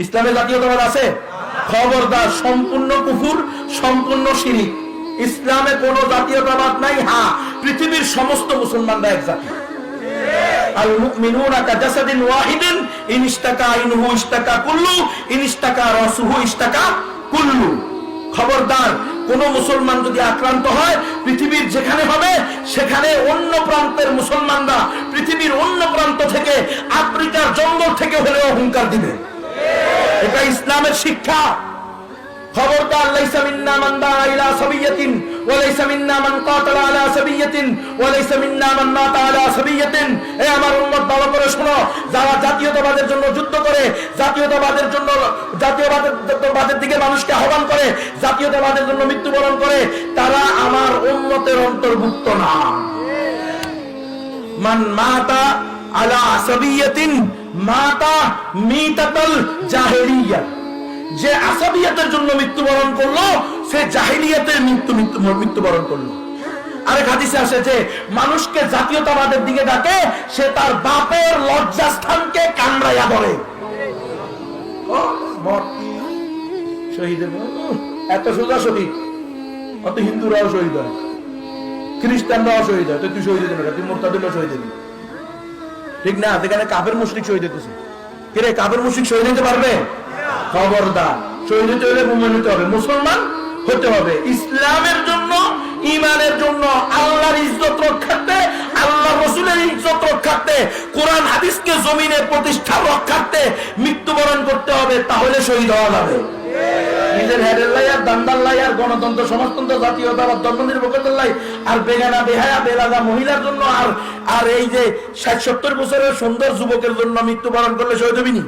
ইসলামে জাতীয়তাবাদ আছে? খবরদার, সম্পূর্ণ কুফর, সম্পূর্ণ শিরক। ইসলামে কোনো জাতীয়তাবাদ নাই। হ্যাঁ, পৃথিবীর সমস্ত মুসলমানরা এক জাতি। আল মুমিনুনা কাজাসাদিন ওয়াহিদিন ইন ইশতাকা আইনুহু ইশতাকা কুল্লু ইন ইশতাকা রাসুহু ইশতাকা কুল্লু। খবরদার, কোন মুসলমান যদি আক্রান্ত হয় পৃথিবীর যেখানে হবে সেখানে অন্য প্রান্তের মুসলমানরা পৃথিবীর অন্য প্রান্ত থেকে, আফ্রিকার জঙ্গল থেকে হলেও হুঙ্কার দিবে। এটা ইসলামের শিক্ষা। খবরদার, লাইসা মিন্না মান দাআ ইলা সাবিয়াতিন ওয়া লাইসা মিন্না মান কাতালা আলা সাবিয়াতিন ওয়া লাইসা মিন্না মান মাতা আলা সাবিয়াতিন। এ আমার উম্মত, ভালো করে শোনো, যারা জাতীয়তাবাদের জন্য যুদ্ধ করে, জাতীয়তাবাদের জন্য, জাতীয়তাবাদের দিকে মানুষকে আহ্বান করে, জাতীয়তাবাদের জন্য মৃত্যুবরণ করে, তারা আমার উম্মতের অন্তর্ভুক্ত না। মান মাতা আলা সাবিয়াতিন মাতা মিতাতাল জাহেলিয়া। যে আসাবিয়াতের জন্য মৃত্যুবরণ করলো সে জাহিলিয়াতের মৃত্যুবরণ করলো। আরেক হাদিসে আসে যে মানুষকে জাতীয়তাবাদের দিকে ডাকে সে তার বাপের লজ্জাস্থানকে কামড়াইয়া ধরে। শহীদ এত সোজা শহীদ, অত হিন্দুরাও শহীদ হয়, খ্রিস্টানরাও শহীদ হয়, তুই শহীদ হতে পারে, তুই মুরতাদুল্লাহ শহীদ হবি, ঠিক না? যেখানে কাফের মুশরিক শহীদ হতেছে, কিরে কাফের মুশরিক শহীদ হতে পারবে? খবরদার, শহীদ হতে হলে মুমিন হতে হবে, মুসলমান হতে হবে। ইসলামের জন্য, ঈমানের জন্য, আল্লাহর ইজ্জত রক্ষার্থে, আল্লাহ রাসূলের ইজ্জত রক্ষার্থে, কোরআন হাদিসকে জমিনে প্রতিষ্ঠা রক্ষার্থে মৃত্যুবরণ করতে হবে, তাহলে শহীদ হওয়া যাবে। নিজের হেডের লাই আর দান্দার লাই আর গণতন্ত্র, সমাজতন্ত্র, জাতীয়তাবাদ, ধর্মনিরপেক্ষতার লাই আর বেগানা বেহায়া বেলাগা মহিলার জন্য আর এই যে ৬০-৭০ বছরের সুন্দর যুবকের জন্য মৃত্যুবরণ করলে শহীদ হবি নি?